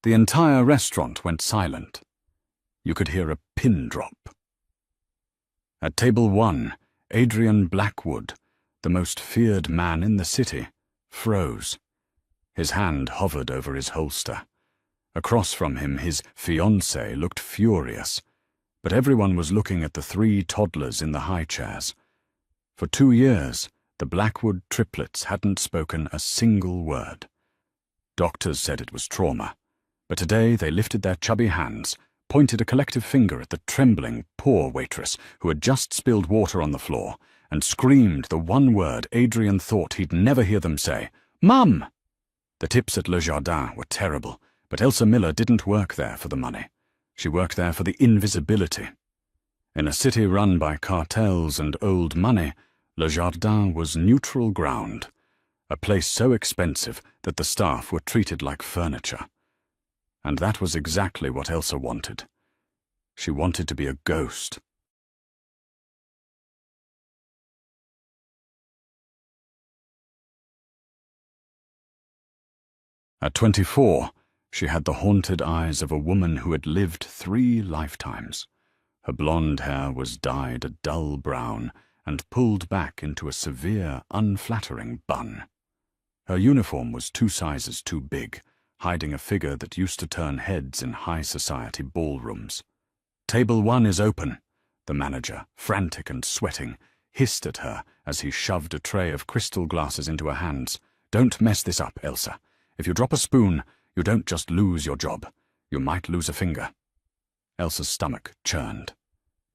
The entire restaurant went silent. You could hear a pin drop. At table 1, Adrian Blackwood, the most feared man in the city, froze. His hand hovered over his holster. Across from him, his fiancée looked furious, but everyone was looking at the 3 toddlers in the high chairs. For 2 years, the Blackwood triplets hadn't spoken a single word. Doctors said it was trauma, but today they lifted their chubby hands, pointed a collective finger at the trembling, poor waitress who had just spilled water on the floor, and screamed the one word Adrian thought he'd never hear them say, "Mum!" The tips at Le Jardin were terrible, but Elsa Miller didn't work there for the money. She worked there for the invisibility. In a city run by cartels and old money, Le Jardin was neutral ground, a place so expensive that the staff were treated like furniture. And that was exactly what Elsa wanted. She wanted to be a ghost. At 24, she had the haunted eyes of a woman who had lived 3 lifetimes. Her blonde hair was dyed a dull brown and pulled back into a severe, unflattering bun. Her uniform was 2 sizes too big, hiding a figure that used to turn heads in high society ballrooms. "Table 1 is open," the manager, frantic and sweating, hissed at her as he shoved a tray of crystal glasses into her hands. "Don't mess this up, Elsa. If you drop a spoon, you don't just lose your job. You might lose a finger." Elsa's stomach churned.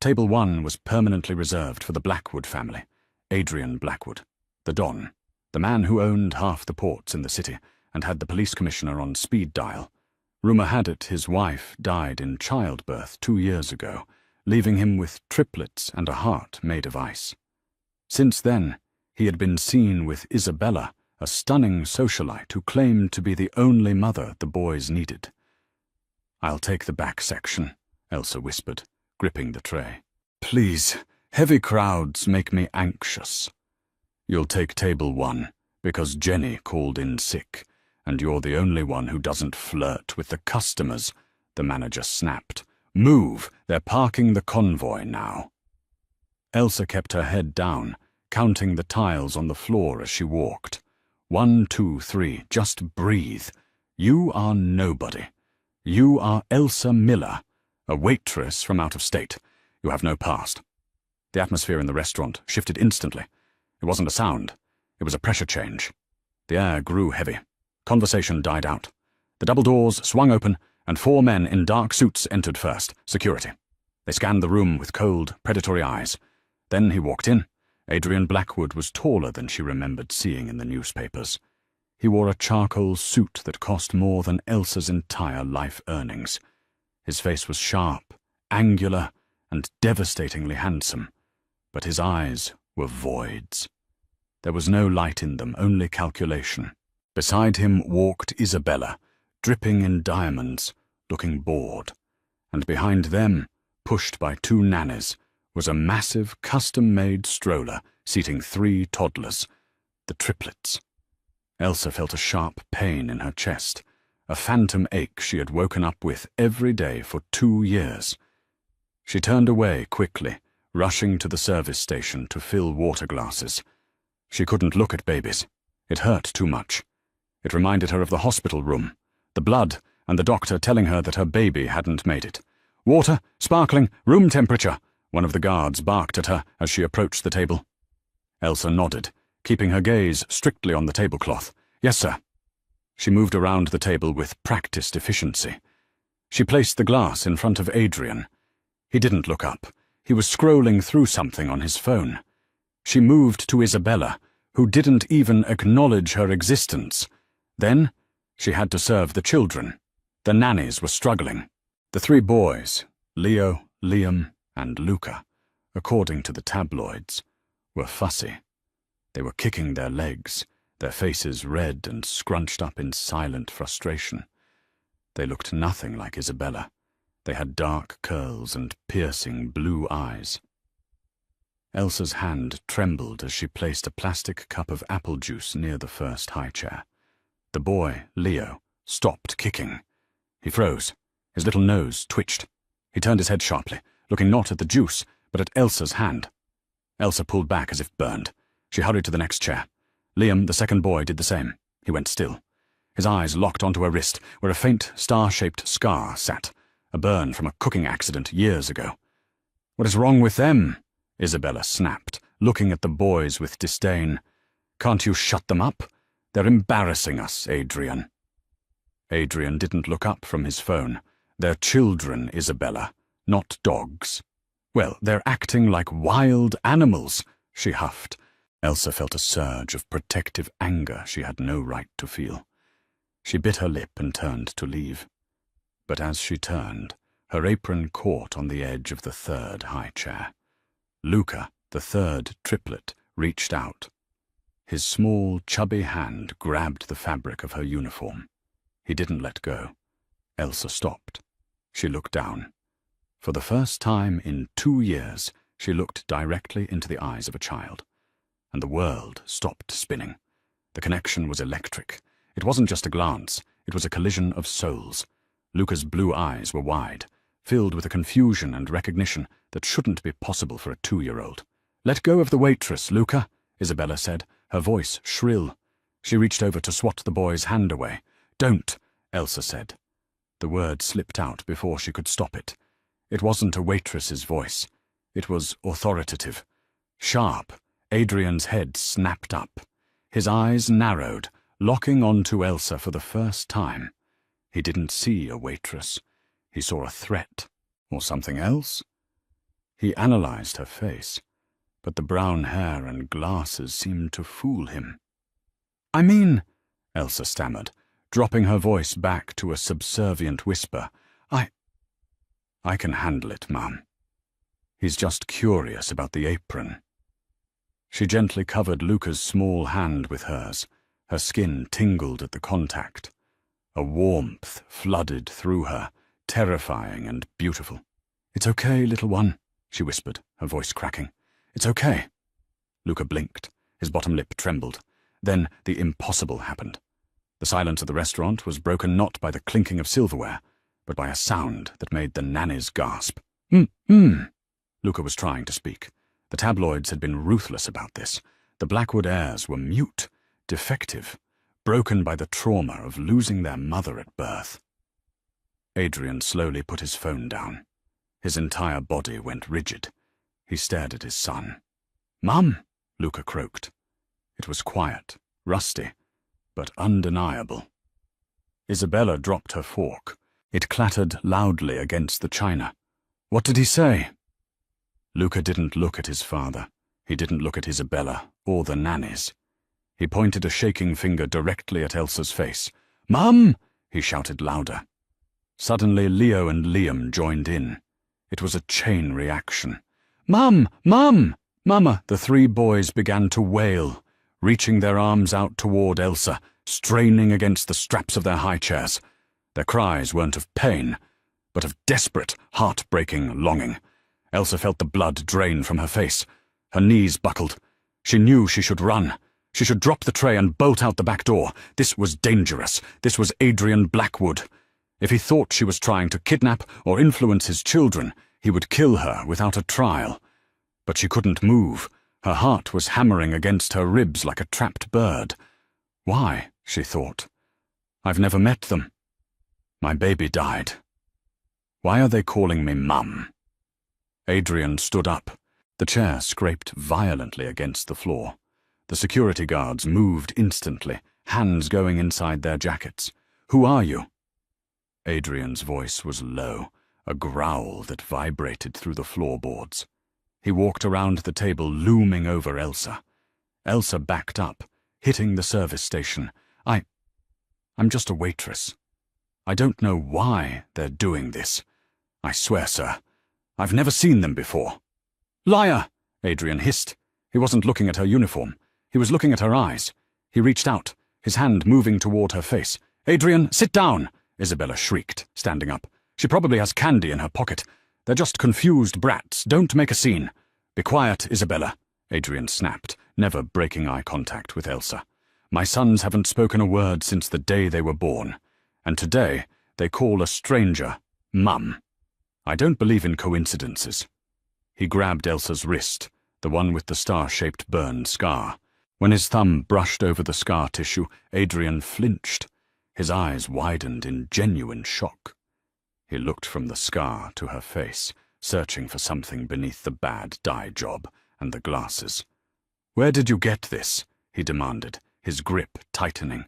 Table 1 was permanently reserved for the Blackwood family, Adrian Blackwood, the Don, the man who owned half the ports in the city and had the police commissioner on speed dial. Rumor had it his wife died in childbirth 2 years ago, leaving him with triplets and a heart made of ice. Since then, he had been seen with Isabella, a stunning socialite who claimed to be the only mother the boys needed. "I'll take the back section," Elsa whispered, gripping the tray. "Please, heavy crowds make me anxious." "You'll take table 1, because Jenny called in sick, and you're the only one who doesn't flirt with the customers," the manager snapped. "Move, they're parking the convoy now." Elsa kept her head down, counting the tiles on the floor as she walked. 1, 2, 3, just breathe. You are nobody. You are Elsa Miller, a waitress from out of state. You have no past. The atmosphere in the restaurant shifted instantly. It wasn't a sound. It was a pressure change. The air grew heavy. Conversation died out. The double doors swung open, and 4 men in dark suits entered first, security. They scanned the room with cold, predatory eyes. Then he walked in. Adrian Blackwood was taller than she remembered seeing in the newspapers. He wore a charcoal suit that cost more than Elsa's entire life earnings. His face was sharp, angular, and devastatingly handsome, but his eyes were voids. There was no light in them, only calculation. Beside him walked Isabella, dripping in diamonds, looking bored, and behind them, pushed by 2 nannies, was a massive, custom-made stroller seating 3 toddlers, the triplets. Elsa felt a sharp pain in her chest, a phantom ache she had woken up with every day for 2 years. She turned away quickly, rushing to the service station to fill water glasses. She couldn't look at babies. It hurt too much. It reminded her of the hospital room, the blood, and the doctor telling her that her baby hadn't made it. "Water, sparkling, room temperature," one of the guards barked at her as she approached the table. Elsa nodded, keeping her gaze strictly on the tablecloth. "Yes, sir." She moved around the table with practiced efficiency. She placed the glass in front of Adrian. He didn't look up. He was scrolling through something on his phone. She moved to Isabella, who didn't even acknowledge her existence. Then, she had to serve the children. The nannies were struggling. The 3 boys, Leo, Liam, and Luca, according to the tabloids, were fussy. They were kicking their legs, their faces red and scrunched up in silent frustration. They looked nothing like Isabella. They had dark curls and piercing blue eyes. Elsa's hand trembled as she placed a plastic cup of apple juice near the first high chair. The boy, Leo, stopped kicking. He froze. His little nose twitched. He turned his head sharply, looking not at the juice, but at Elsa's hand. Elsa pulled back as if burned. She hurried to the next chair. Liam, the second boy, did the same. He went still. His eyes locked onto her wrist, where a faint, star-shaped scar sat, a burn from a cooking accident years ago. "What is wrong with them?" Isabella snapped, looking at the boys with disdain. "Can't you shut them up? They're embarrassing us, Adrian." Adrian didn't look up from his phone. "They're children, Isabella, not dogs." "Well, they're acting like wild animals," she huffed. Elsa felt a surge of protective anger she had no right to feel. She bit her lip and turned to leave. But as she turned, her apron caught on the edge of the third high chair. Luca, the third triplet, reached out. His small, chubby hand grabbed the fabric of her uniform. He didn't let go. Elsa stopped. She looked down. For the first time in 2 years, she looked directly into the eyes of a child. And the world stopped spinning. The connection was electric. It wasn't just a glance, it was a collision of souls. Luca's blue eyes were wide, filled with a confusion and recognition that shouldn't be possible for a 2-year-old. "Let go of the waitress, Luca," Isabella said, her voice shrill. She reached over to swat the boy's hand away. "Don't," Elsa said. The word slipped out before she could stop it. It wasn't a waitress's voice. It was authoritative. Sharp, Adrian's head snapped up. His eyes narrowed, locking onto Elsa for the first time. He didn't see a waitress. He saw a threat, or something else. He analyzed her face, but the brown hair and glasses seemed to fool him. "I mean," Elsa stammered, dropping her voice back to a subservient whisper, I can handle it, Mum. He's just curious about the apron." She gently covered Luca's small hand with hers. Her skin tingled at the contact. A warmth flooded through her, terrifying and beautiful. "It's okay, little one," she whispered, her voice cracking. "It's okay." Luca blinked. His bottom lip trembled. Then the impossible happened. The silence of the restaurant was broken not by the clinking of silverware, but by a sound that made the nannies gasp. Luca was trying to speak. The tabloids had been ruthless about this. The Blackwood heirs were mute, defective, broken by the trauma of losing their mother at birth. Adrian slowly put his phone down. His entire body went rigid. He stared at his son. "Mum," Luca croaked. It was quiet, rusty, but undeniable. Isabella dropped her fork. It clattered loudly against the china. "What did he say?" Luca didn't look at his father. He didn't look at Isabella or the nannies. He pointed a shaking finger directly at Elsa's face. "Mum!" he shouted louder. Suddenly Leo and Liam joined in. It was a chain reaction. "Mum! Mum! Mama!" The 3 boys began to wail, reaching their arms out toward Elsa, straining against the straps of their high chairs. Their cries weren't of pain, but of desperate, heartbreaking longing. Elsa felt the blood drain from her face. Her knees buckled. She knew she should run. She should drop the tray and bolt out the back door. This was dangerous. This was Adrian Blackwood. If he thought she was trying to kidnap or influence his children, he would kill her without a trial. But she couldn't move. Her heart was hammering against her ribs like a trapped bird. "Why?" she thought. "I've never met them. My baby died. Why are they calling me Mum?" Adrian stood up. The chair scraped violently against the floor. The security guards moved instantly, hands going inside their jackets. "Who are you?" Adrian's voice was low, a growl that vibrated through the floorboards. He walked around the table, looming over Elsa. Elsa backed up, hitting the service station. I'm just a waitress. I don't know why they're doing this. I swear, sir, I've never seen them before." "Liar!" Adrian hissed. He wasn't looking at her uniform. He was looking at her eyes. He reached out, his hand moving toward her face. "Adrian, sit down!" Isabella shrieked, standing up. "She probably has candy in her pocket. They're just confused brats. Don't make a scene." "Be quiet, Isabella," Adrian snapped, never breaking eye contact with Elsa. "My sons haven't spoken a word since the day they were born. And today, they call a stranger Mum. I don't believe in coincidences." He grabbed Elsa's wrist, the one with the star-shaped burned scar. When his thumb brushed over the scar tissue, Adrian flinched. His eyes widened in genuine shock. He looked from the scar to her face, searching for something beneath the bad dye job and the glasses. "Where did you get this?" he demanded, his grip tightening.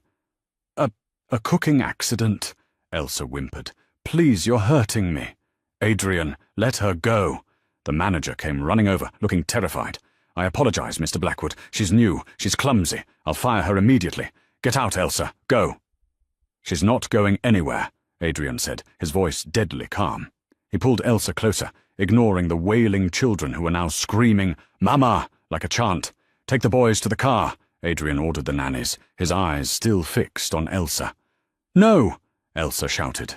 A cooking accident," Elsa whimpered. "Please, you're hurting me." "Adrian, let her go." The manager came running over, looking terrified. "I apologize, Mr. Blackwood. She's new. She's clumsy. I'll fire her immediately. Get out, Elsa. Go." "She's not going anywhere," Adrian said, his voice deadly calm. He pulled Elsa closer, ignoring the wailing children who were now screaming, "Mama!" like a chant. "Take the boys to the car," Adrian ordered the nannies, his eyes still fixed on Elsa. "No!" Elsa shouted.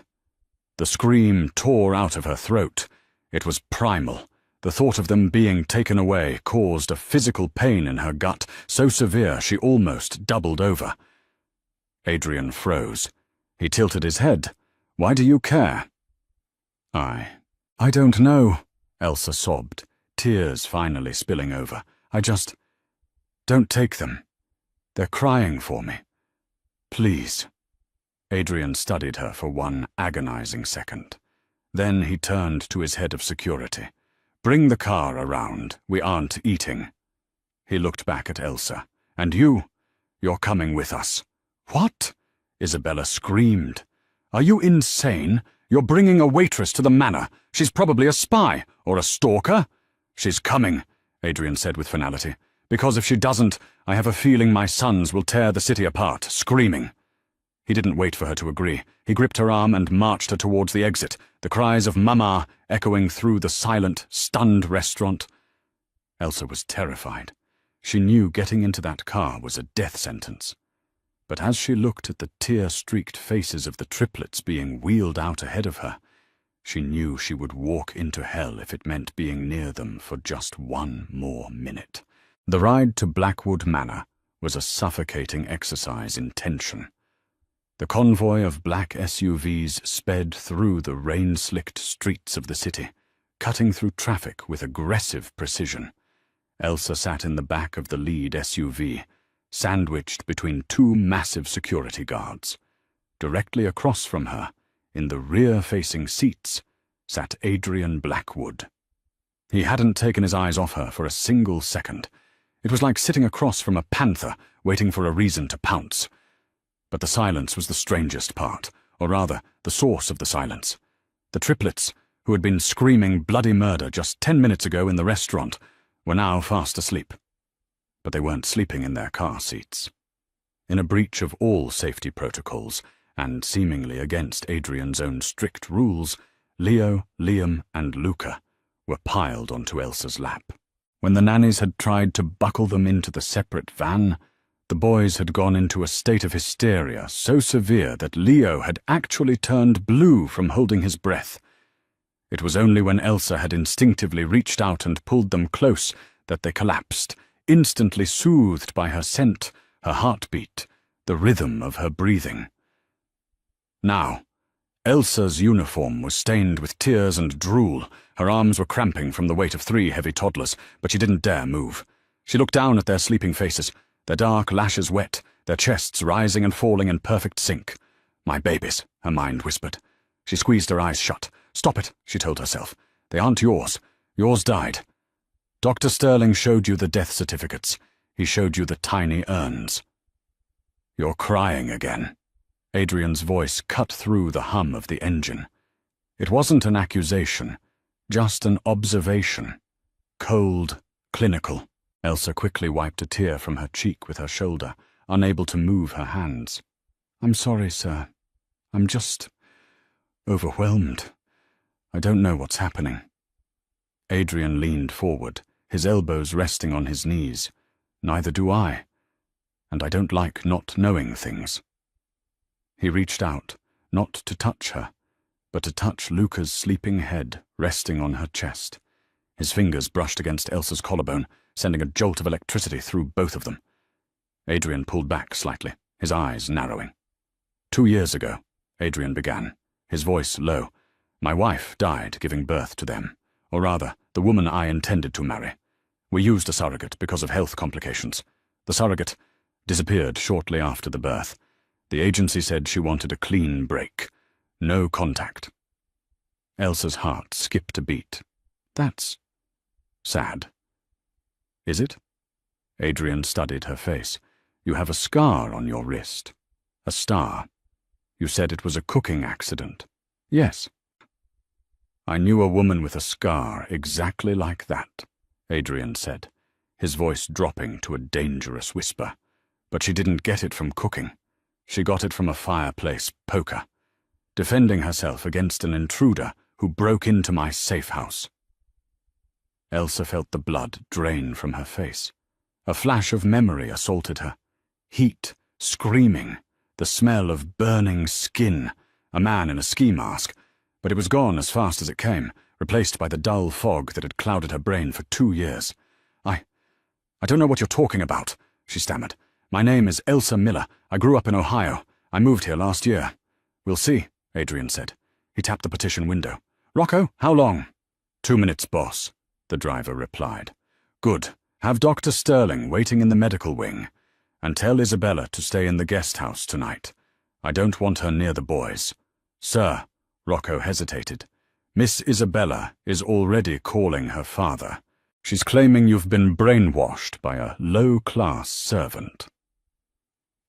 The scream tore out of her throat. It was primal. The thought of them being taken away caused a physical pain in her gut, so severe she almost doubled over. Adrian froze. He tilted his head. "Why do you care?" I don't know," Elsa sobbed, tears finally spilling over. Don't take them. They're crying for me. Please." Adrian studied her for one agonizing second. Then he turned to his head of security. "Bring the car around. We aren't eating." He looked back at Elsa. "And you're coming with us." "What?" Isabella screamed. "Are you insane? You're bringing a waitress to the manor. She's probably a spy or a stalker." "She's coming," Adrian said with finality. "Because if she doesn't, I have a feeling my sons will tear the city apart, screaming." He didn't wait for her to agree. He gripped her arm and marched her towards the exit, the cries of "Mama" echoing through the silent, stunned restaurant. Elsa was terrified. She knew getting into that car was a death sentence. But as she looked at the tear-streaked faces of the triplets being wheeled out ahead of her, she knew she would walk into hell if it meant being near them for just one more minute. The ride to Blackwood Manor was a suffocating exercise in tension. The convoy of black SUVs sped through the rain-slicked streets of the city, cutting through traffic with aggressive precision. Elsa sat in the back of the lead SUV, sandwiched between two massive security guards. Directly across from her, in the rear-facing seats, sat Adrian Blackwood. He hadn't taken his eyes off her for a single second. It was like sitting across from a panther, waiting for a reason to pounce. But the silence was the strangest part, or rather, the source of the silence. The triplets, who had been screaming bloody murder just 10 minutes ago in the restaurant, were now fast asleep. But they weren't sleeping in their car seats. In a breach of all safety protocols, and seemingly against Adrian's own strict rules, Leo, Liam, and Luca were piled onto Elsa's lap. When the nannies had tried to buckle them into the separate van, the boys had gone into a state of hysteria so severe that Leo had actually turned blue from holding his breath. It was only when Elsa had instinctively reached out and pulled them close that they collapsed, instantly soothed by her scent, her heartbeat, the rhythm of her breathing. Now, Elsa's uniform was stained with tears and drool. Her arms were cramping from the weight of 3 heavy toddlers, but she didn't dare move. She looked down at their sleeping faces, their dark lashes wet, their chests rising and falling in perfect sync. "My babies," her mind whispered. She squeezed her eyes shut. "Stop it," she told herself. "They aren't yours. Yours died. Dr. Sterling showed you the death certificates. He showed you the tiny urns." "You're crying again." Adrian's voice cut through the hum of the engine. It wasn't an accusation, just an observation. Cold, clinical. Elsa quickly wiped a tear from her cheek with her shoulder, unable to move her hands. "I'm sorry, sir. I'm just overwhelmed. I don't know what's happening." Adrian leaned forward, his elbows resting on his knees. "Neither do I. And I don't like not knowing things." He reached out, not to touch her, but to touch Luca's sleeping head resting on her chest. His fingers brushed against Elsa's collarbone, sending a jolt of electricity through both of them. Adrian pulled back slightly, his eyes narrowing. 2 years ago, Adrian began, his voice low. "My wife died giving birth to them, or rather, the woman I intended to marry. We used a surrogate because of health complications. The surrogate disappeared shortly after the birth. The agency said she wanted a clean break. No contact." Elsa's heart skipped a beat. "That's sad." "Is it?" Adrian studied her face. "You have a scar on your wrist. A star. You said it was a cooking accident." "Yes." "I knew a woman with a scar exactly like that," Adrian said, his voice dropping to a dangerous whisper. "But she didn't get it from cooking. She got it from a fireplace poker, defending herself against an intruder who broke into my safe house." Elsa felt the blood drain from her face. A flash of memory assaulted her. Heat, screaming, the smell of burning skin, a man in a ski mask, but it was gone as fast as it came, replaced by the dull fog that had clouded her brain for 2 years. I don't know what you're talking about," she stammered. "My name is Elsa Miller. I grew up in Ohio. I moved here last year." "We'll see," Adrian said. He tapped the partition window. "Rocco, how long?" 2 minutes, boss," the driver replied. "Good. Have Dr. Sterling waiting in the medical wing. And tell Isabella to stay in the guest house tonight. I don't want her near the boys." "Sir," Rocco hesitated. "Miss Isabella is already calling her father. She's claiming you've been brainwashed by a low-class servant."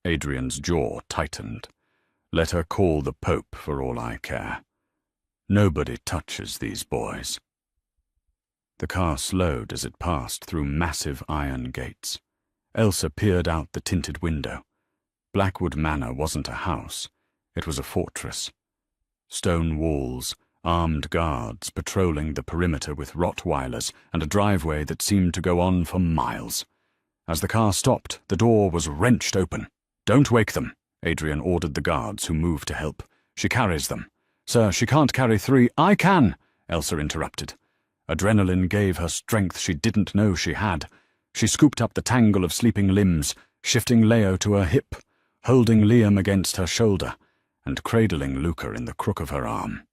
Adrian's jaw tightened. "Let her call the Pope for all I care. Nobody touches these boys." The car slowed as it passed through massive iron gates. Elsa peered out the tinted window. Blackwood Manor wasn't a house. It was a fortress. Stone walls, armed guards patrolling the perimeter with Rottweilers, and a driveway that seemed to go on for miles. As the car stopped, the door was wrenched open. "Don't wake them," Adrian ordered the guards, who moved to help. "She carries them." "Sir, she can't carry 3. "I can," Elsa interrupted. Adrenaline gave her strength she didn't know she had. She scooped up the tangle of sleeping limbs, shifting Leo to her hip, holding Liam against her shoulder, and cradling Luca in the crook of her arm.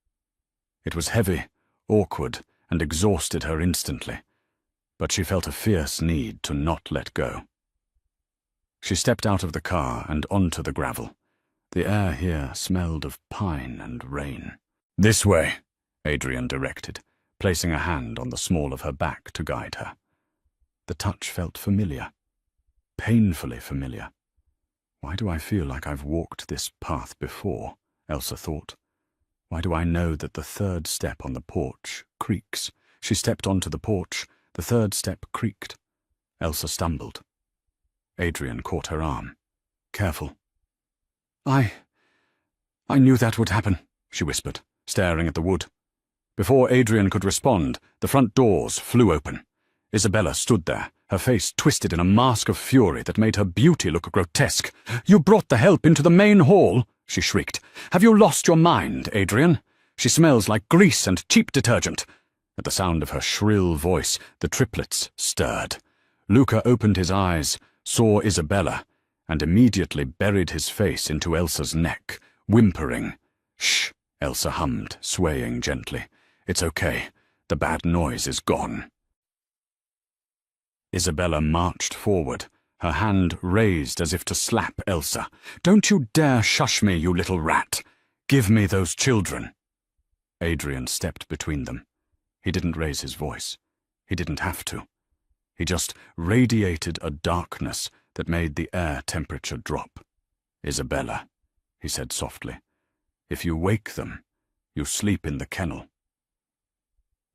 It was heavy, awkward, and exhausted her instantly, but she felt a fierce need to not let go. She stepped out of the car and onto the gravel. The air here smelled of pine and rain. "This way," Adrian directed, placing a hand on the small of her back to guide her. The touch felt familiar, painfully familiar. "Why do I feel like I've walked this path before?" Elsa thought. "Why do I know that the 3rd step on the porch creaks?" She stepped onto the porch. The 3rd step creaked. Elsa stumbled. Adrian caught her arm. "Careful." I knew that would happen," she whispered, staring at the wood. Before Adrian could respond, the front doors flew open. Isabella stood there, her face twisted in a mask of fury that made her beauty look grotesque. "You brought the help into the main hall?" she shrieked. "Have you lost your mind, Adrian? She smells like grease and cheap detergent." At the sound of her shrill voice, the triplets stirred. Luca opened his eyes, saw Isabella, and immediately buried his face into Elsa's neck, whimpering. "Shh," Elsa hummed, swaying gently. "It's okay. The bad noise is gone." Isabella marched forward, her hand raised as if to slap Elsa. "Don't you dare shush me, you little rat! Give me those children!" Adrian stepped between them. He didn't raise his voice. He didn't have to. He just radiated a darkness that made the air temperature drop. "Isabella," he said softly, "if you wake them, you sleep in the kennel."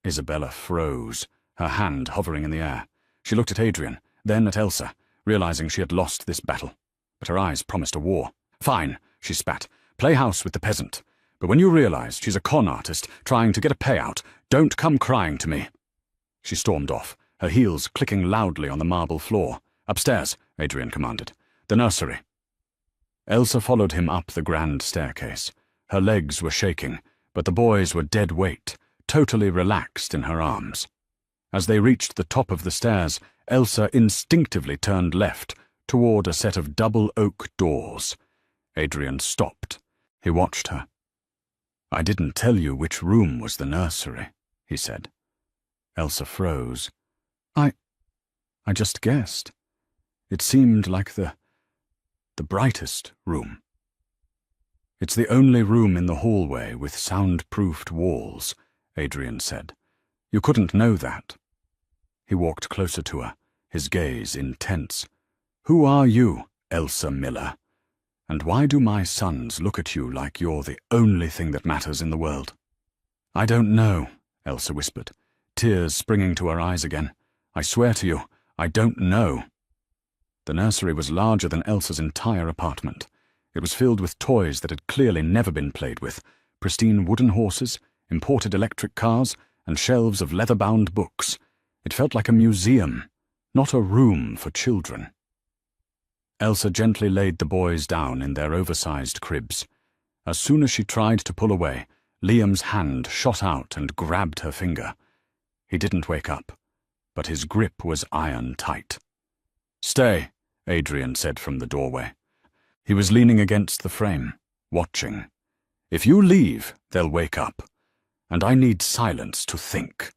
Isabella froze, her hand hovering in the air. She looked at Adrian, then at Elsa, realizing she had lost this battle. But her eyes promised a war. "Fine," she spat. "Play house with the peasant. But when you realize she's a con artist trying to get a payout, don't come crying to me." She stormed off, her heels clicking loudly on the marble floor. "Upstairs," Adrian commanded. "The nursery." Elsa followed him up the grand staircase. Her legs were shaking, but the boys were dead weight, totally relaxed in her arms. As they reached the top of the stairs, Elsa instinctively turned left, toward a set of double oak doors. Adrian stopped. He watched her. "I didn't tell you which room was the nursery," he said. Elsa froze. I just guessed. It seemed like the brightest room. "It's the only room in the hallway with soundproofed walls," Adrian said. "You couldn't know that." He walked closer to her, his gaze intense. "Who are you, Elsa Miller? And why do my sons look at you like you're the only thing that matters in the world?" "I don't know," Elsa whispered, tears springing to her eyes again. "I swear to you, I don't know." The nursery was larger than Elsa's entire apartment. It was filled with toys that had clearly never been played with, pristine wooden horses, imported electric cars, and shelves of leather-bound books. It felt like a museum, not a room for children. Elsa gently laid the boys down in their oversized cribs. As soon as she tried to pull away, Liam's hand shot out and grabbed her finger. He didn't wake up, but his grip was iron tight. "Stay," Adrian said from the doorway. He was leaning against the frame, watching. "If you leave, they'll wake up. And I need silence to think."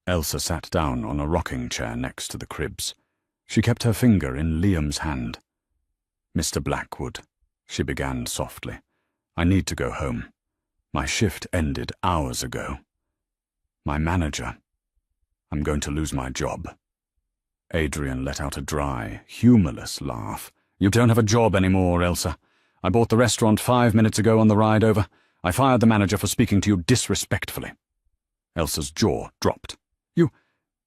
Elsa sat down on a rocking chair next to the cribs. She kept her finger in Liam's hand. "Mr. Blackwood," she began softly, "I need to go home. My shift ended hours ago. My manager. I'm going to lose my job." Adrian let out a dry, humorless laugh. "You don't have a job anymore, Elsa. I bought the restaurant 5 minutes ago on the ride over. I fired the manager for speaking to you disrespectfully." Elsa's jaw dropped.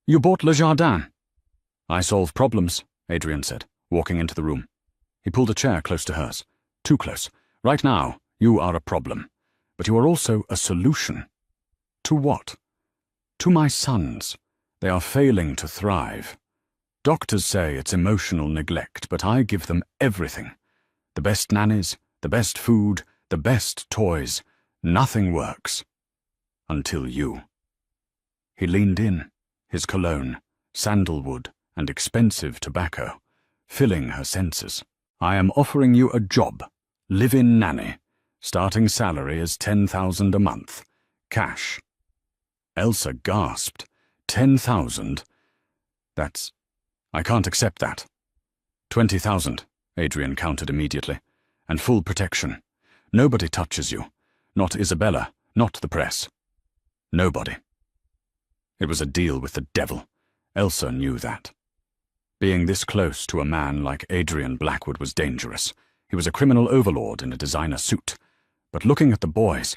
You bought Le Jardin?" "I solve problems," Adrian said, walking into the room. He pulled a chair close to hers. "Too close. Right now, you are a problem. But you are also a solution." "To what?" "To my sons. They are failing to thrive. Doctors say it's emotional neglect, but I give them everything. The best nannies, the best food, the best toys. Nothing works. Until you." He leaned in, his cologne, sandalwood, and expensive tobacco, filling her senses. "I am offering you a job, live-in nanny. Starting salary is $10,000 a month. Cash." Elsa gasped. 10,000? I can't accept that." 20,000, Adrian countered immediately. "And full protection. Nobody touches you. Not Isabella, not the press. Nobody." It was a deal with the devil. Elsa knew that. Being this close to a man like Adrian Blackwood was dangerous. He was a criminal overlord in a designer suit. But looking at the boys,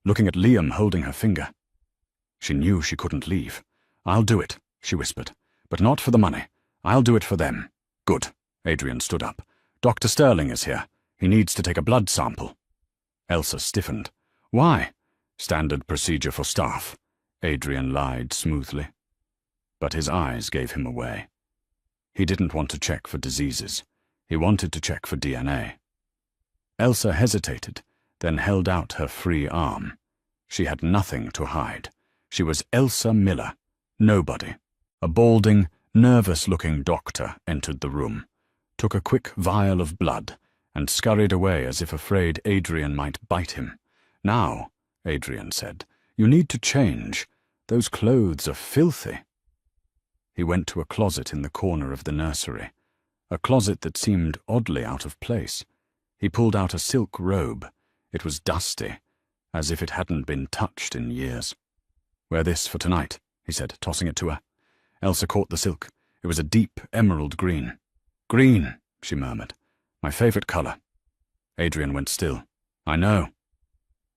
looking at Liam holding her finger, she knew she couldn't leave. "I'll do it," she whispered. "But not for the money. I'll do it for them." "Good." Adrian stood up. "Dr. Sterling is here. He needs to take a blood sample." Elsa stiffened. "Why?" "Standard procedure for staff," Adrian lied smoothly. But his eyes gave him away. He didn't want to check for diseases. He wanted to check for DNA. Elsa hesitated, then held out her free arm. She had nothing to hide. She was Elsa Miller, nobody. A balding, nervous-looking doctor entered the room, took a quick vial of blood, and scurried away as if afraid Adrian might bite him. "Now," Adrian said, "you need to change. Those clothes are filthy." He went to a closet in the corner of the nursery, a closet that seemed oddly out of place. He pulled out a silk robe. It was dusty, as if it hadn't been touched in years. "Wear this for tonight," he said, tossing it to her. Elsa caught the silk. It was a deep emerald green. "Green," she murmured. "My favorite color." Adrian went still. "I know."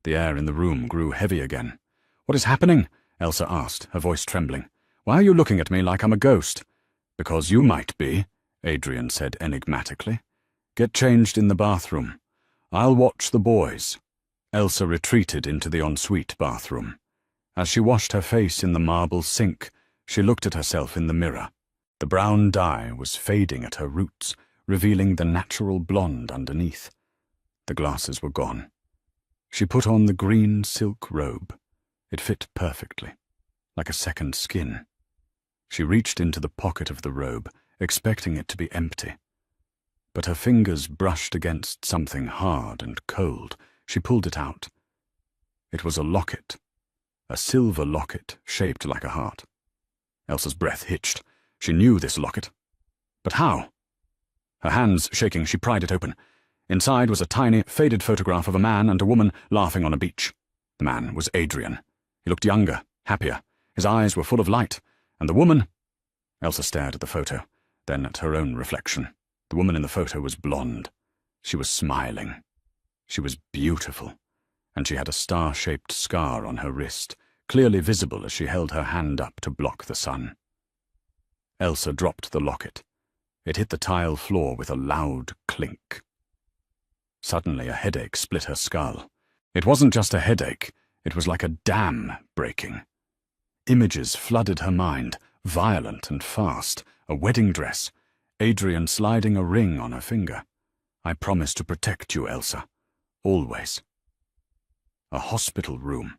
The air in the room grew heavy again. "What is happening?" Elsa asked, her voice trembling. "Why are you looking at me like I'm a ghost?" "Because you might be," Adrian said enigmatically. "Get changed in the bathroom. I'll watch the boys." Elsa retreated into the ensuite bathroom. As she washed her face in the marble sink, she looked at herself in the mirror. The brown dye was fading at her roots, revealing the natural blonde underneath. The glasses were gone. She put on the green silk robe. It fit perfectly, like a second skin. She reached into the pocket of the robe, expecting it to be empty. But her fingers brushed against something hard and cold. She pulled it out. It was a locket, a silver locket shaped like a heart. Elsa's breath hitched. She knew this locket. But how? Her hands shaking, she pried it open. Inside was a tiny, faded photograph of a man and a woman laughing on a beach. The man was Adrian. He looked younger, happier. His eyes were full of light. And the woman— Elsa stared at the photo, then at her own reflection. The woman in the photo was blonde. She was smiling. She was beautiful, and she had a star-shaped scar on her wrist, clearly visible as she held her hand up to block the sun. Elsa dropped the locket. It hit the tile floor with a loud clink. Suddenly a headache split her skull. It wasn't just a headache, it was like a dam breaking. Images flooded her mind, violent and fast. A wedding dress, Adrian sliding a ring on her finger. I promise to protect you, Elsa. Always. A hospital room.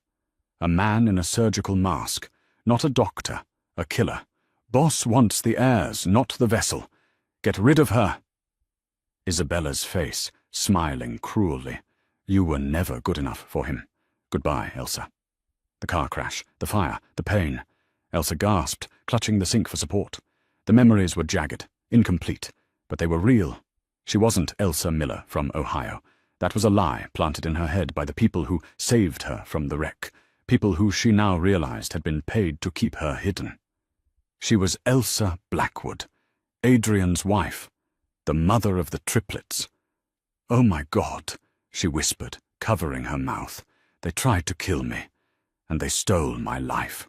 A man in a surgical mask. Not a doctor. A killer. Boss wants the heirs, not the vessel. Get rid of her. Isabella's face, smiling cruelly. You were never good enough for him. Goodbye, Elsa. The car crash, the fire, the pain. Elsa gasped, clutching the sink for support. The memories were jagged, incomplete, but they were real. She wasn't Elsa Miller from Ohio. That was a lie planted in her head by the people who saved her from the wreck, people who she now realized had been paid to keep her hidden. She was Elsa Blackwood, Adrian's wife, the mother of the triplets. Oh my God, she whispered, covering her mouth. They tried to kill me, and they stole my life.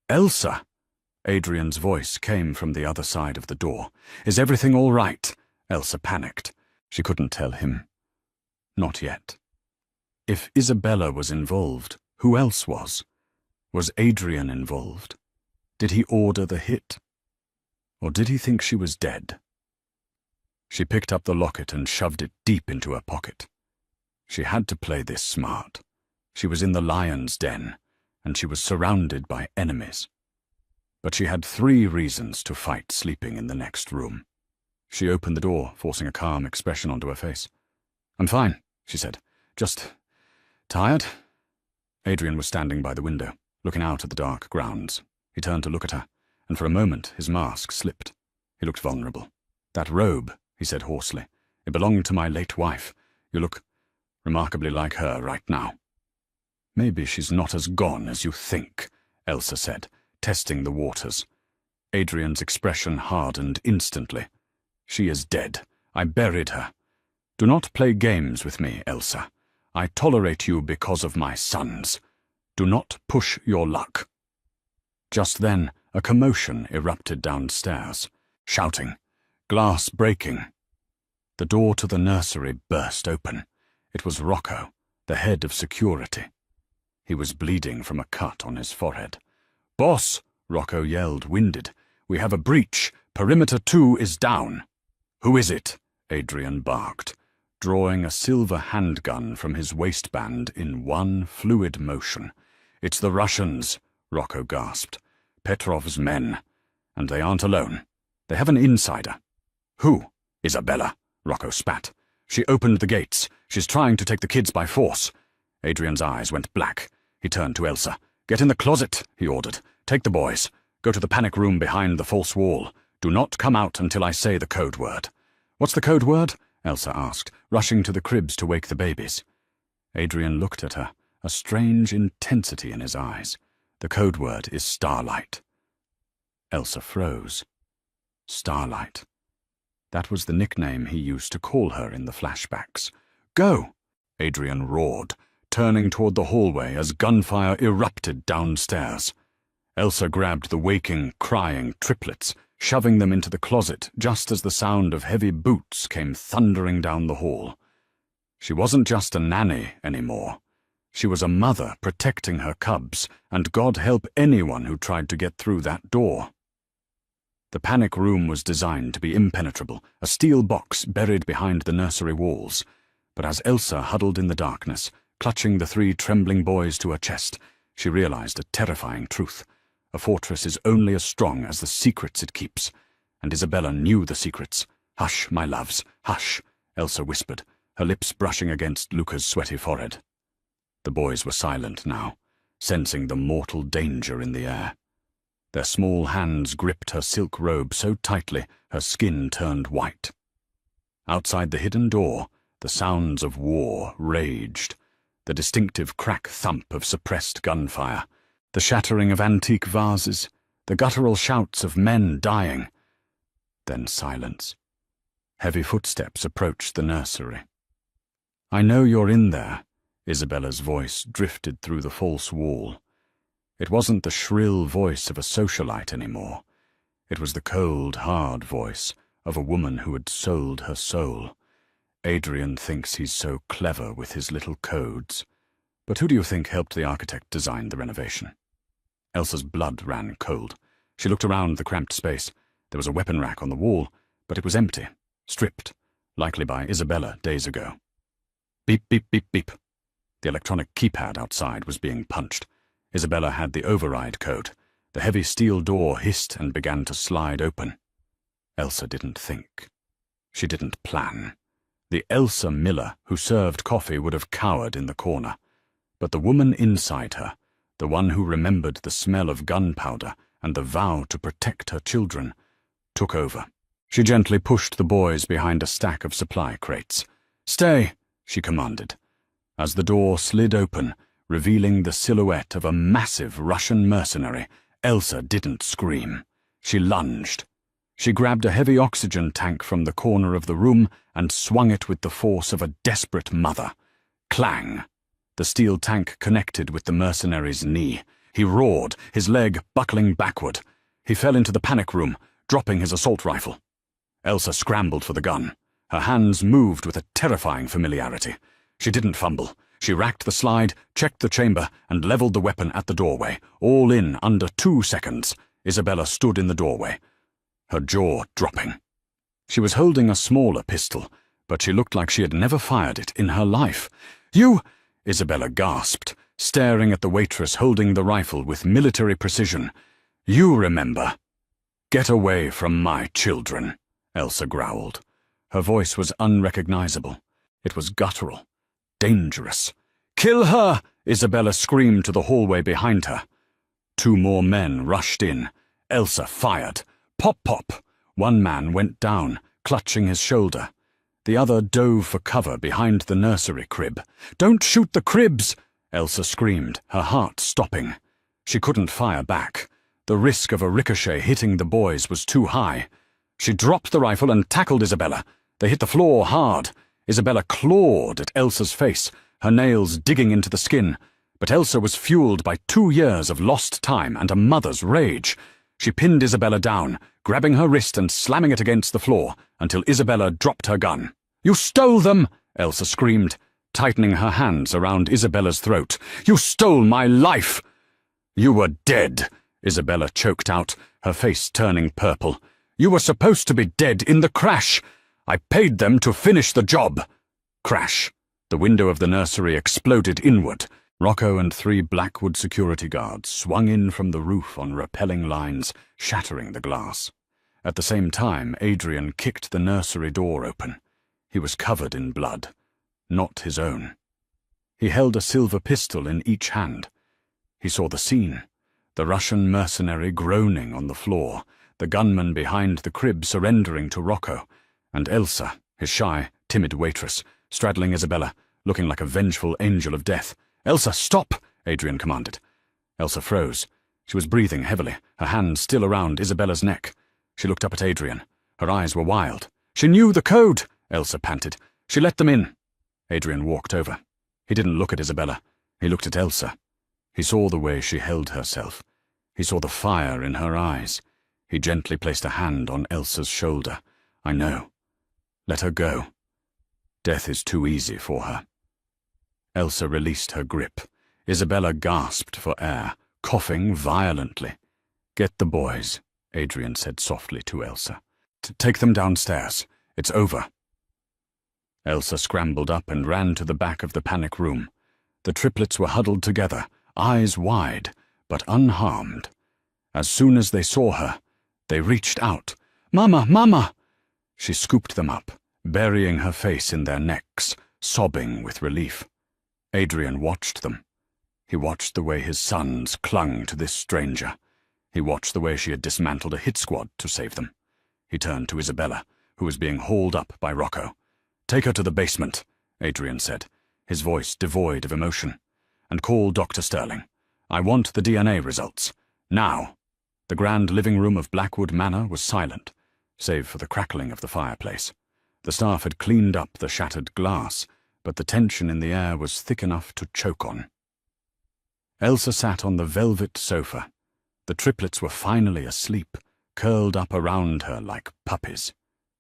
Elsa! Adrian's voice came from the other side of the door. Is everything all right? Elsa panicked. She couldn't tell him. Not yet. If Isabella was involved, who else was? Was Adrian involved? Did he order the hit? Or did he think she was dead? She picked up the locket and shoved it deep into her pocket. She had to play this smart. She was in the lion's den, and she was surrounded by enemies. But she had 3 reasons to fight sleeping in the next room. She opened the door, forcing a calm expression onto her face. I'm fine, she said. Just tired? Adrian was standing by the window, looking out at the dark grounds. He turned to look at her, and for a moment his mask slipped. He looked vulnerable. That robe, he said hoarsely. It belonged to my late wife. You look remarkably like her right now. Maybe she's not as gone as you think, Elsa said, testing the waters. Adrian's expression hardened instantly. She is dead. I buried her. Do not play games with me, Elsa. I tolerate you because of my sons. Do not push your luck. Just then, a commotion erupted downstairs. Shouting. Glass breaking. The door to the nursery burst open. It was Rocco, the head of security. He was bleeding from a cut on his forehead. Boss, Rocco yelled, winded. We have a breach. Perimeter 2 is down. Who is it? Adrian barked, drawing a silver handgun from his waistband in one fluid motion. It's the Russians, Rocco gasped. Petrov's men. And they aren't alone. They have an insider. Who? Isabella, Rocco spat. She opened the gates. She's trying to take the kids by force. Adrian's eyes went black. He turned to Elsa. Get in the closet, he ordered. Take the boys. Go to the panic room behind the false wall. Do not come out until I say the code word. What's the code word? Elsa asked, rushing to the cribs to wake the babies. Adrian looked at her, a strange intensity in his eyes. The code word is Starlight. Elsa froze. Starlight. That was the nickname he used to call her in the flashbacks. Go! Adrian roared, turning toward the hallway as gunfire erupted downstairs. Elsa grabbed the waking, crying triplets, shoving them into the closet just as the sound of heavy boots came thundering down the hall. She wasn't just a nanny anymore. She was a mother protecting her cubs, and God help anyone who tried to get through that door. The panic room was designed to be impenetrable, a steel box buried behind the nursery walls. But as Elsa huddled in the darkness, clutching the 3 trembling boys to her chest, she realized a terrifying truth. A fortress is only as strong as the secrets it keeps, and Isabella knew the secrets. Hush, my loves, hush, Elsa whispered, her lips brushing against Luca's sweaty forehead. The boys were silent now, sensing the mortal danger in the air. Their small hands gripped her silk robe so tightly her skin turned white. Outside the hidden door, the sounds of war raged, the distinctive crack thump of suppressed gunfire, the shattering of antique vases, the guttural shouts of men dying. Then silence. Heavy footsteps approached the nursery. "I know you're in there," Isabella's voice drifted through the false wall. It wasn't the shrill voice of a socialite anymore. It was the cold, hard voice of a woman who had sold her soul. Adrian thinks he's so clever with his little codes. But who do you think helped the architect design the renovation? Elsa's blood ran cold. She looked around the cramped space. There was a weapon rack on the wall, but it was empty, stripped, likely by Isabella days ago. Beep, beep, beep, beep. The electronic keypad outside was being punched. Isabella had the override code. The heavy steel door hissed and began to slide open. Elsa didn't think. She didn't plan. The Elsa Miller who served coffee would have cowered in the corner. But the woman inside her, the one who remembered the smell of gunpowder and the vow to protect her children, took over. She gently pushed the boys behind a stack of supply crates. "Stay," she commanded. As the door slid open, revealing the silhouette of a massive Russian mercenary, Elsa didn't scream. She lunged. She grabbed a heavy oxygen tank from the corner of the room and swung it with the force of a desperate mother. Clang! The steel tank connected with the mercenary's knee. He roared, his leg buckling backward. He fell into the panic room, dropping his assault rifle. Elsa scrambled for the gun. Her hands moved with a terrifying familiarity. She didn't fumble. She racked the slide, checked the chamber, and leveled the weapon at the doorway. All in under 2 seconds. Isabella stood in the doorway, her jaw dropping. She was holding a smaller pistol, but she looked like she had never fired it in her life. "You—" Isabella gasped, staring at the waitress holding the rifle with military precision. "You remember." "Get away from my children," Elsa growled. Her voice was unrecognizable. It was guttural. Dangerous. "Kill her!" Isabella screamed to the hallway behind her. 2 more men rushed in. Elsa fired. Pop, pop. One man went down, clutching his shoulder. The other dove for cover behind the nursery crib. "Don't shoot the cribs!" Elsa screamed, her heart stopping. She couldn't fire back. The risk of a ricochet hitting the boys was too high. She dropped the rifle and tackled Isabella. They hit the floor hard. Isabella clawed at Elsa's face, her nails digging into the skin. But Elsa was fueled by 2 years of lost time and a mother's rage. She pinned Isabella down, grabbing her wrist and slamming it against the floor, until Isabella dropped her gun. "You stole them!" Elsa screamed, tightening her hands around Isabella's throat. "You stole my life!" "You were dead," Isabella choked out, her face turning purple. "You were supposed to be dead in the crash. I paid them to finish the job." Crash. The window of the nursery exploded inward. Rocco and 3 Blackwood security guards swung in from the roof on rappelling lines, shattering the glass. At the same time, Adrian kicked the nursery door open. He was covered in blood, not his own. He held a silver pistol in each hand. He saw the scene, the Russian mercenary groaning on the floor, the gunman behind the crib surrendering to Rocco, and Elsa, his shy, timid waitress, straddling Isabella, looking like a vengeful angel of death. "Elsa, stop!" Adrian commanded. Elsa froze. She was breathing heavily, her hands still around Isabella's neck. She looked up at Adrian. Her eyes were wild. "She knew the code!" Elsa panted. "She let them in." Adrian walked over. He didn't look at Isabella. He looked at Elsa. He saw the way she held herself. He saw the fire in her eyes. He gently placed a hand on Elsa's shoulder. "I know. Let her go. Death is too easy for her." Elsa released her grip. Isabella gasped for air, coughing violently. "Get the boys," Adrian said softly to Elsa. "Take them downstairs. It's over." Elsa scrambled up and ran to the back of the panic room. The triplets were huddled together, eyes wide, but unharmed. As soon as they saw her, they reached out. "Mama, Mama!" She scooped them up, burying her face in their necks, sobbing with relief. Adrian watched them. He watched the way his sons clung to this stranger. He watched the way she had dismantled a hit squad to save them. He turned to Isabella, who was being hauled up by Rocco. "Take her to the basement," Adrian said, his voice devoid of emotion. "And call Dr. Sterling. I want the DNA results. Now." The grand living room of Blackwood Manor was silent, save for the crackling of the fireplace. The staff had cleaned up the shattered glass, but the tension in the air was thick enough to choke on. Elsa sat on the velvet sofa. The triplets were finally asleep, curled up around her like puppies.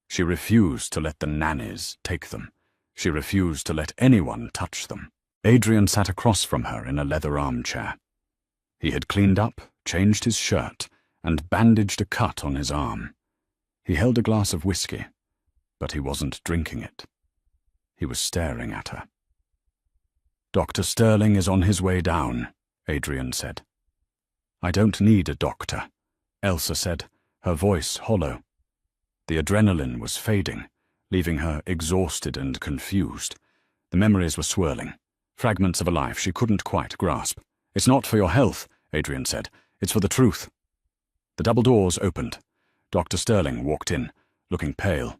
She refused to let the nannies take them. She refused to let anyone touch them. Adrian sat across from her in a leather armchair. He had cleaned up, changed his shirt, and bandaged a cut on his arm. He held a glass of whiskey, but he wasn't drinking it. He was staring at her. "Dr. Sterling is on his way down," Adrian said. "I don't need a doctor," Elsa said, her voice hollow. The adrenaline was fading, leaving her exhausted and confused. The memories were swirling, fragments of a life she couldn't quite grasp. "It's not for your health," Adrian said. "It's for the truth." The double doors opened. Dr. Sterling walked in, looking pale.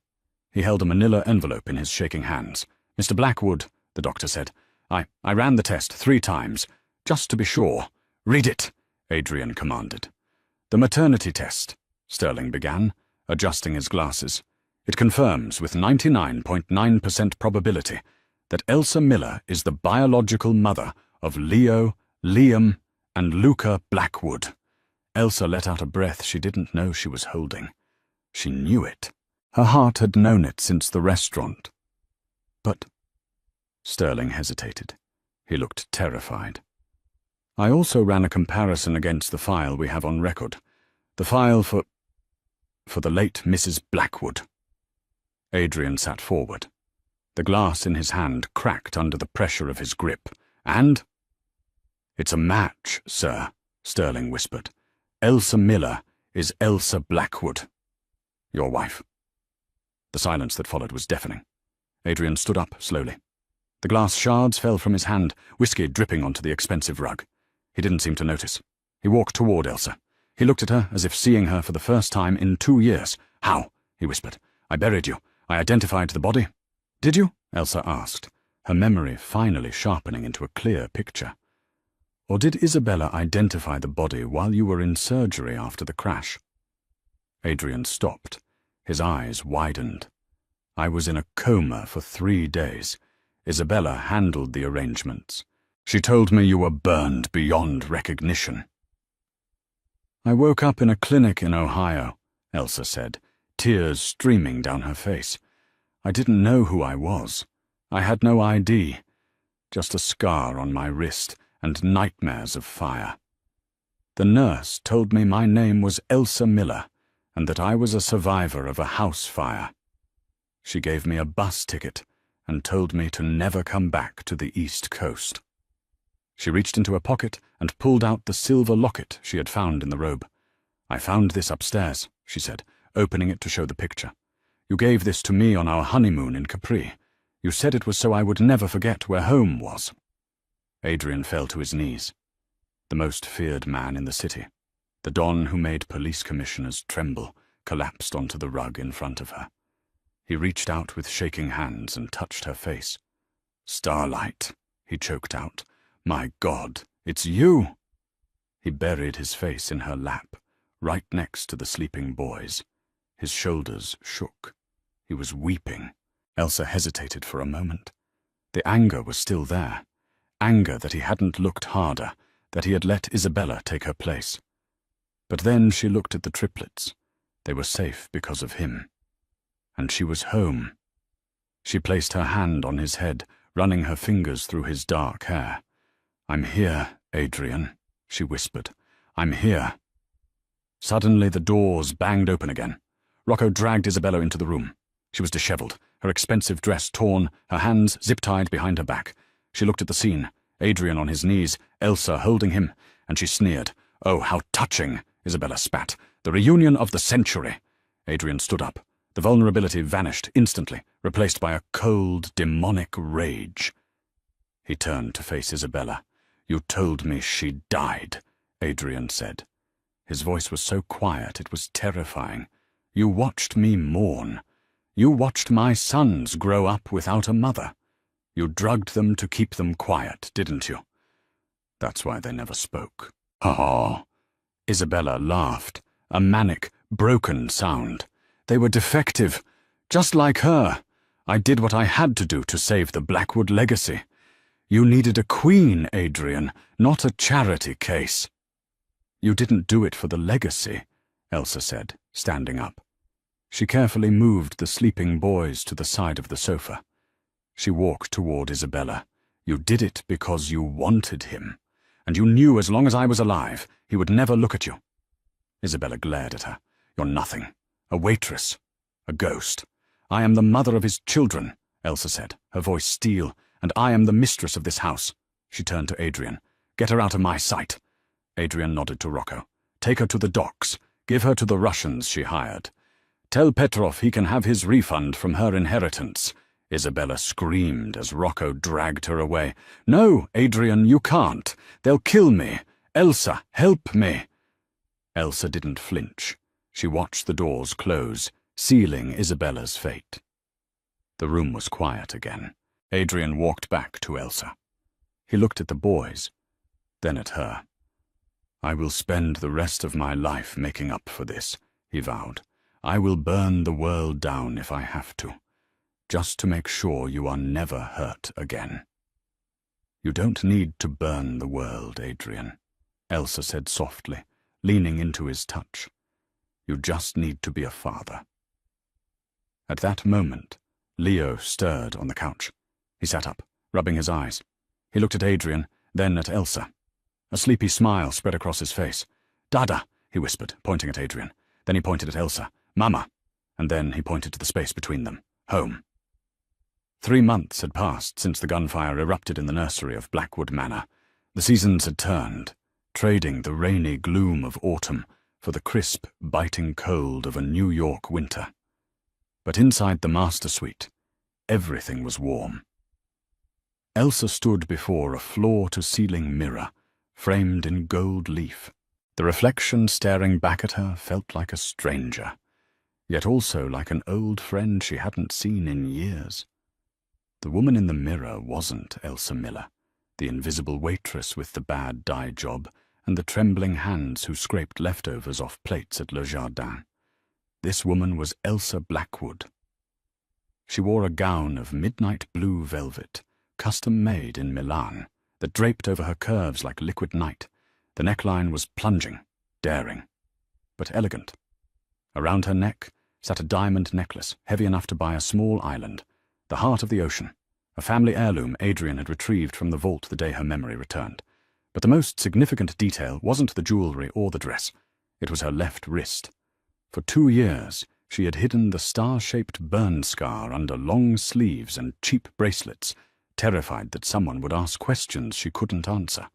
He held a manila envelope in his shaking hands. "Mr. Blackwood," the doctor said, I ran the test 3 times, just to be sure." "Read it," Adrian commanded. "The maternity test," Sterling began, adjusting his glasses. "It confirms with 99.9% probability that Elsa Miller is the biological mother of Leo, Liam, and Luca Blackwood." Elsa let out a breath she didn't know she was holding. She knew it. Her heart had known it since the restaurant. "But—" Sterling hesitated. He looked terrified. "I also ran a comparison against the file we have on record. The file for the late Mrs. Blackwood." Adrian sat forward. The glass in his hand cracked under the pressure of his grip. "And—" "It's a match, sir," Sterling whispered. "Elsa Miller is Elsa Blackwood, your wife." The silence that followed was deafening. Adrian stood up slowly. The glass shards fell from his hand, whiskey dripping onto the expensive rug. He didn't seem to notice. He walked toward Elsa. He looked at her as if seeing her for the first time in 2 years. "How?" he whispered. "I buried you. I identified the body." "Did you?" Elsa asked, her memory finally sharpening into a clear picture. "Or did Isabella identify the body while you were in surgery after the crash?" Adrian stopped. His eyes widened. "I was in a coma for 3 days. Isabella handled the arrangements. She told me you were burned beyond recognition." "I woke up in a clinic in Ohio," Elsa said, tears streaming down her face. "I didn't know who I was. I had no ID, just a scar on my wrist and nightmares of fire. The nurse told me my name was Elsa Miller and that I was a survivor of a house fire. She gave me a bus ticket and told me to never come back to the East Coast." She reached into her pocket and pulled out the silver locket she had found in the robe. "I found this upstairs," she said, opening it to show the picture. "You gave this to me on our honeymoon in Capri. You said it was so I would never forget where home was." Adrian fell to his knees. The most feared man in the city, the Don who made police commissioners tremble, collapsed onto the rug in front of her. He reached out with shaking hands and touched her face. "Starlight," he choked out. "My God, it's you!" He buried his face in her lap, right next to the sleeping boys. His shoulders shook. He was weeping. Elsa hesitated for a moment. The anger was still there. Anger that he hadn't looked harder, that he had let Isabella take her place. But then she looked at the triplets. They were safe because of him. And she was home. She placed her hand on his head, running her fingers through his dark hair. "I'm here, Adrian," she whispered. "I'm here." Suddenly the doors banged open again. Rocco dragged Isabella into the room. She was disheveled, her expensive dress torn, her hands zip-tied behind her back. She looked at the scene, Adrian on his knees, Elsa holding him, and she sneered. "Oh, how touching," Isabella spat. "The reunion of the century." Adrian stood up. The vulnerability vanished instantly, replaced by a cold, demonic rage. He turned to face Isabella. "You told me she died," Adrian said. His voice was so quiet it was terrifying. "You watched me mourn. You watched my sons grow up without a mother. You drugged them to keep them quiet, didn't you? That's why they never spoke." "Oh!" Isabella laughed, a manic, broken sound. "They were defective, just like her. I did what I had to do to save the Blackwood legacy. You needed a queen, Adrian, not a charity case." "You didn't do it for the legacy," Elsa said, standing up. She carefully moved the sleeping boys to the side of the sofa. She walked toward Isabella. "You did it because you wanted him, and you knew as long as I was alive, he would never look at you." Isabella glared at her. "You're nothing. A waitress. A ghost. I am the mother of his children," Elsa said, her voice steel, "and I am the mistress of this house." She turned to Adrian. "Get her out of my sight." Adrian nodded to Rocco. "Take her to the docks. Give her to the Russians she hired. Tell Petrov he can have his refund from her inheritance." Isabella screamed as Rocco dragged her away. "No, Adrian, you can't. They'll kill me. Elsa, help me." Elsa didn't flinch. She watched the doors close, sealing Isabella's fate. The room was quiet again. Adrian walked back to Elsa. He looked at the boys, then at her. "I will spend the rest of my life making up for this," he vowed. "I will burn the world down if I have to, just to make sure you are never hurt again." "You don't need to burn the world, Adrian," Elsa said softly, leaning into his touch. "You just need to be a father." At that moment, Leo stirred on the couch. He sat up, rubbing his eyes. He looked at Adrian, then at Elsa. A sleepy smile spread across his face. "Dada," he whispered, pointing at Adrian. Then he pointed at Elsa. "Mama." And then he pointed to the space between them. "Home." 3 months had passed since the gunfire erupted in the nursery of Blackwood Manor. The seasons had turned, trading the rainy gloom of autumn for the crisp, biting cold of a New York winter. But inside the master suite, everything was warm. Elsa stood before a floor-to-ceiling mirror, framed in gold leaf. The reflection staring back at her felt like a stranger, yet also like an old friend she hadn't seen in years. The woman in the mirror wasn't Elsa Miller, the invisible waitress with the bad dye job and the trembling hands who scraped leftovers off plates at Le Jardin. This woman was Elsa Blackwood. She wore a gown of midnight blue velvet, custom-made in Milan, that draped over her curves like liquid night. The neckline was plunging, daring, but elegant. Around her neck sat a diamond necklace, heavy enough to buy a small island, the heart of the ocean, a family heirloom Adrian had retrieved from the vault the day her memory returned. But the most significant detail wasn't the jewelry or the dress. It was her left wrist. For 2 years, she had hidden the star-shaped burn scar under long sleeves and cheap bracelets, terrified that someone would ask questions she couldn't answer.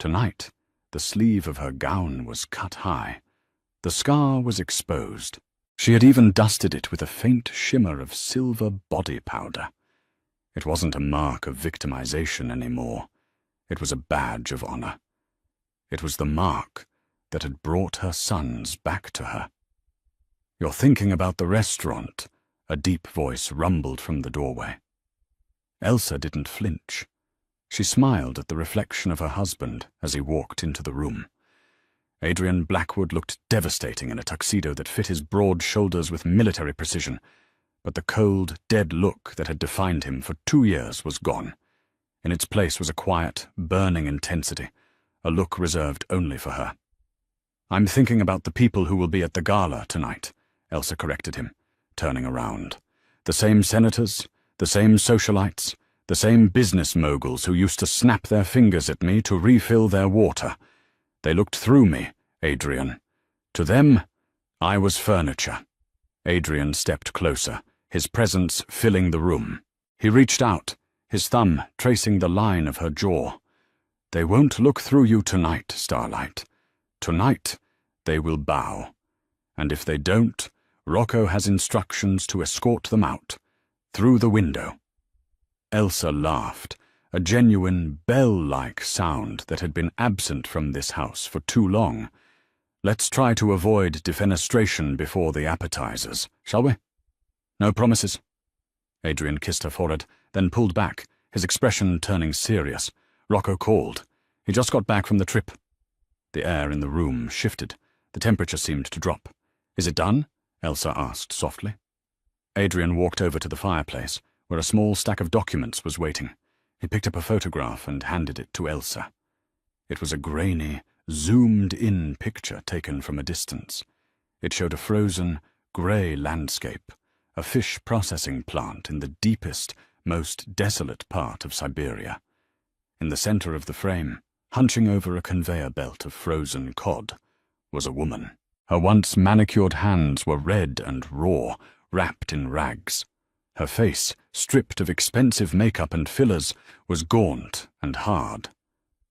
Tonight, the sleeve of her gown was cut high. The scar was exposed. She had even dusted it with a faint shimmer of silver body powder. It wasn't a mark of victimization anymore. It was a badge of honor. It was the mark that had brought her sons back to her. "You're thinking about the restaurant," a deep voice rumbled from the doorway. Elsa didn't flinch. She smiled at the reflection of her husband as he walked into the room. Adrian Blackwood looked devastating in a tuxedo that fit his broad shoulders with military precision, but the cold, dead look that had defined him for 2 years was gone. In its place was a quiet, burning intensity, a look reserved only for her. "I'm thinking about the people who will be at the gala tonight," Elsa corrected him, turning around. "The same senators, the same socialites, the same business moguls who used to snap their fingers at me to refill their water. They looked through me, Adrian. To them, I was furniture." Adrian stepped closer, his presence filling the room. He reached out, his thumb tracing the line of her jaw. "They won't look through you tonight, Starlight. Tonight, they will bow. And if they don't, Rocco has instructions to escort them out, through the window." Elsa laughed, a genuine bell-like sound that had been absent from this house for too long. "Let's try to avoid defenestration before the appetizers, shall we?" "No promises." Adrian kissed her forehead, then pulled back, his expression turning serious. Rocco called. He just got back from the trip. The air in the room shifted. The temperature seemed to drop. "Is it done?" Elsa asked softly. Adrian walked over to the fireplace, where a small stack of documents was waiting. He picked up a photograph and handed it to Elsa. It was a grainy, zoomed-in picture taken from a distance. It showed a frozen, grey landscape, a fish processing plant in the deepest, most desolate part of Siberia. In the center of the frame, hunching over a conveyor belt of frozen cod, was a woman. Her once manicured hands were red and raw, wrapped in rags. Her face, stripped of expensive makeup and fillers, was gaunt and hard.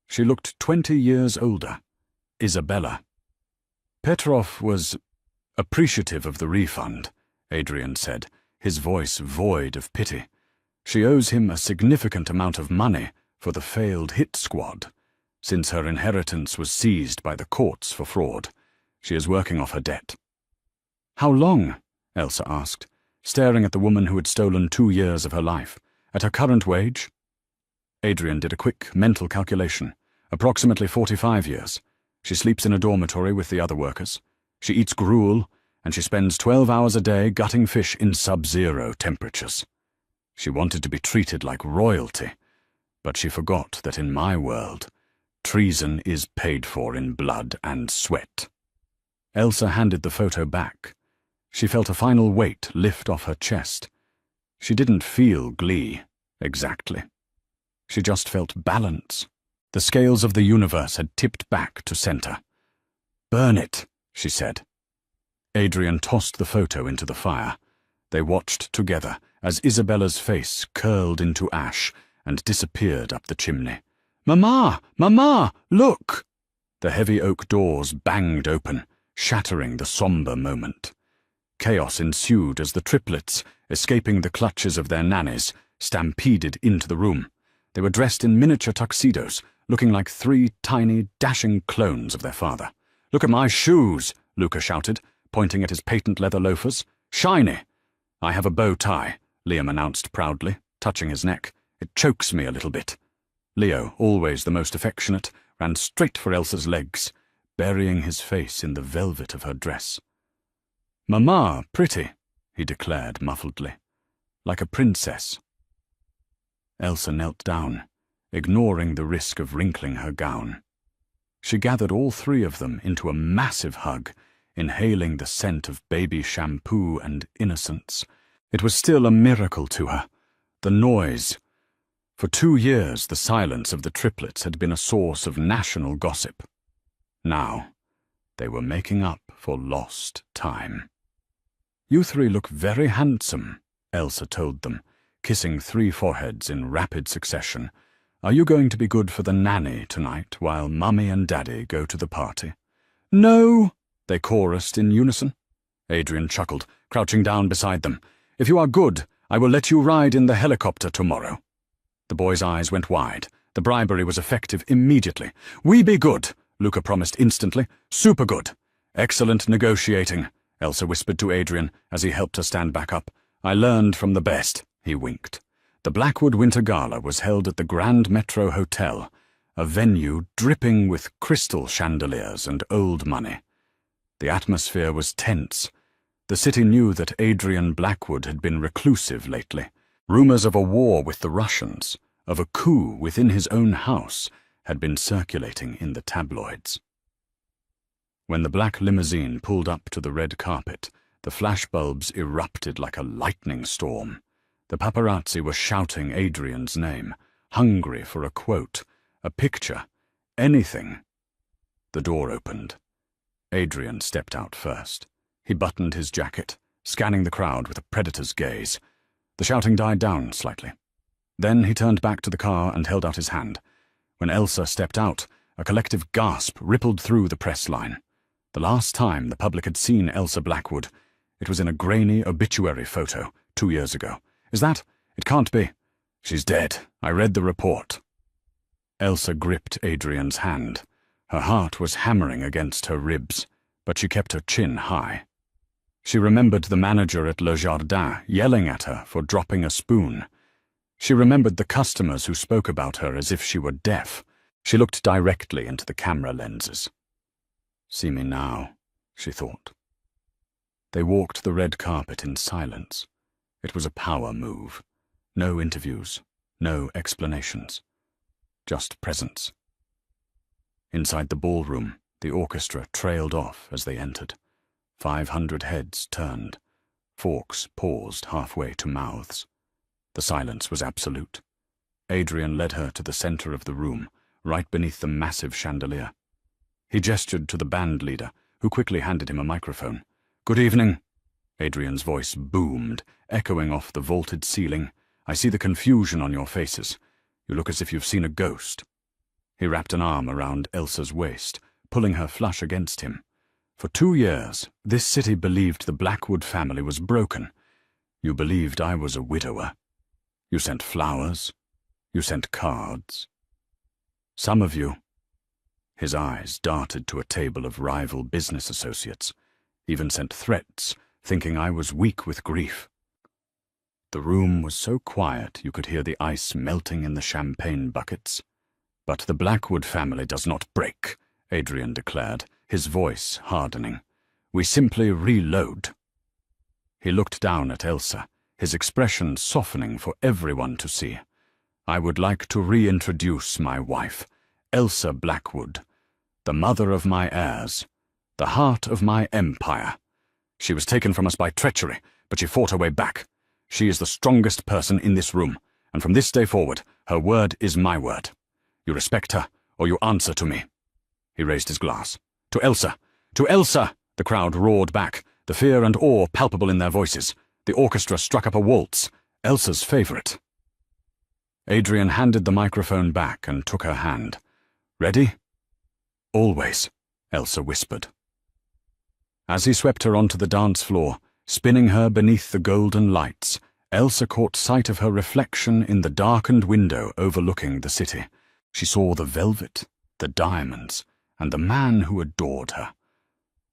She looked 20 years older. Isabella. Petrov was appreciative of the refund, Adrian said, his voice void of pity. She owes him a significant amount of money for the failed hit squad. Since her inheritance was seized by the courts for fraud, she is working off her debt. "How long?" Elsa asked, staring at the woman who had stolen 2 years of her life. "At her current wage?" Adrian did a quick mental calculation. Approximately 45 years. She sleeps in a dormitory with the other workers. She eats gruel, and she spends 12 hours a day gutting fish in sub-zero temperatures. She wanted to be treated like royalty, but she forgot that in my world, treason is paid for in blood and sweat. Elsa handed the photo back. She felt a final weight lift off her chest. She didn't feel glee, exactly. She just felt balance. The scales of the universe had tipped back to center. "Burn it," she said. Adrian tossed the photo into the fire. They watched together as Isabella's face curled into ash and disappeared up the chimney. "Mama! Mama! Look!" The heavy oak doors banged open, shattering the somber moment. Chaos ensued as the triplets, escaping the clutches of their nannies, stampeded into the room. They were dressed in miniature tuxedos, looking like 3 tiny, dashing clones of their father. "Look at my shoes!" Luca shouted, pointing at his patent leather loafers. "Shiny!" "I have a bow tie," Liam announced proudly, touching his neck. "It chokes me a little bit." Leo, always the most affectionate, ran straight for Elsa's legs, burying his face in the velvet of her dress. "Mama, pretty," he declared muffledly. "Like a princess." Elsa knelt down, ignoring the risk of wrinkling her gown. She gathered all 3 of them into a massive hug, inhaling the scent of baby shampoo and innocence. It was still a miracle to her. The noise. For 2 years, the silence of the triplets had been a source of national gossip. Now, they were making up for lost time. "You 3 look very handsome," Elsa told them, kissing 3 foreheads in rapid succession. "Are you going to be good for the nanny tonight while Mummy and Daddy go to the party?" "No," they chorused in unison. Adrian chuckled, crouching down beside them. "If you are good, I will let you ride in the helicopter tomorrow." The boy's eyes went wide. The bribery was effective immediately. "We be good," Luca promised instantly. "Super good." "Excellent negotiating," Elsa whispered to Adrian as he helped her stand back up. "I learned from the best," he winked. The Blackwood Winter Gala was held at the Grand Metro Hotel, a venue dripping with crystal chandeliers and old money. The atmosphere was tense. The city knew that Adrian Blackwood had been reclusive lately. Rumors of a war with the Russians, of a coup within his own house, had been circulating in the tabloids. When the black limousine pulled up to the red carpet, the flashbulbs erupted like a lightning storm. The paparazzi were shouting Adrian's name, hungry for a quote, a picture, anything. The door opened. Adrian stepped out first. He buttoned his jacket, scanning the crowd with a predator's gaze. The shouting died down slightly. Then he turned back to the car and held out his hand. When Elsa stepped out, a collective gasp rippled through the press line. The last time the public had seen Elsa Blackwood, it was in a grainy obituary photo 2 years ago. "Is that? It can't be." She's dead. I read the report. Elsa gripped Adrian's hand. Her heart was hammering against her ribs, but she kept her chin high. She remembered the manager at Le Jardin yelling at her for dropping a spoon. She remembered the customers who spoke about her as if she were deaf. She looked directly into the camera lenses. "See me now," she thought. They walked the red carpet in silence. It was a power move. No interviews, no explanations. Just presence. Inside the ballroom, the orchestra trailed off as they entered. 500 heads turned. Forks paused halfway to mouths. The silence was absolute. Adrian led her to the center of the room, right beneath the massive chandelier. He gestured to the band leader, who quickly handed him a microphone. "Good evening." Adrian's voice boomed, echoing off the vaulted ceiling. "I see the confusion on your faces. You look as if you've seen a ghost." He wrapped an arm around Elsa's waist, pulling her flush against him. "For 2 years, this city believed the Blackwood family was broken. You believed I was a widower. You sent flowers. You sent cards. Some of you—" His eyes darted to a table of rival business associates. "Even sent threats, thinking I was weak with grief." The room was so quiet you could hear the ice melting in the champagne buckets. "But the Blackwood family does not break," Adrian declared, his voice hardening. "We simply reload." He looked down at Elsa, his expression softening for everyone to see. "I would like to reintroduce my wife, Elsa Blackwood, the mother of my heirs, the heart of my empire. She was taken from us by treachery, but she fought her way back. She is the strongest person in this room, and from this day forward, her word is my word. You respect her, or you answer to me." He raised his glass. "To Elsa! To Elsa!" The crowd roared back, the fear and awe palpable in their voices. The orchestra struck up a waltz, Elsa's favorite. Adrian handed the microphone back and took her hand. "Ready?" "Always," Elsa whispered. As he swept her onto the dance floor, spinning her beneath the golden lights, Elsa caught sight of her reflection in the darkened window overlooking the city. She saw the velvet, the diamonds, and the man who adored her.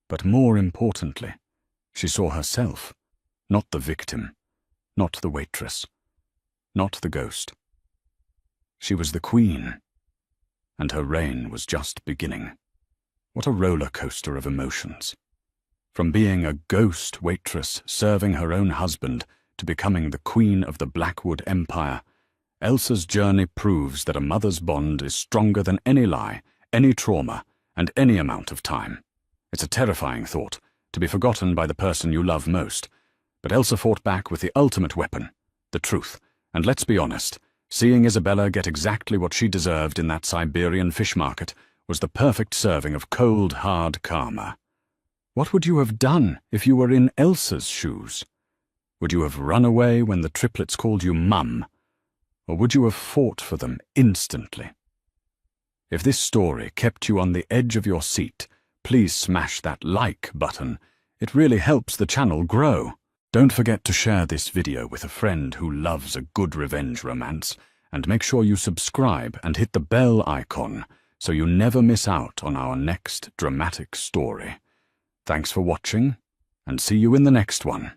But more importantly, she saw herself, not the victim, not the waitress, not the ghost. She was the queen, and her reign was just beginning. What a roller coaster of emotions. From being a ghost waitress serving her own husband to becoming the queen of the Blackwood Empire, Elsa's journey proves that a mother's bond is stronger than any lie, any trauma, and any amount of time. It's a terrifying thought, to be forgotten by the person you love most. But Elsa fought back with the ultimate weapon, the truth. And let's be honest, seeing Isabella get exactly what she deserved in that Siberian fish market was the perfect serving of cold, hard karma. What would you have done if you were in Elsa's shoes? Would you have run away when the triplets called you Mum? Or would you have fought for them instantly? If this story kept you on the edge of your seat, please smash that like button. It really helps the channel grow. Don't forget to share this video with a friend who loves a good revenge romance, and make sure you subscribe and hit the bell icon so you never miss out on our next dramatic story. Thanks for watching, and see you in the next one.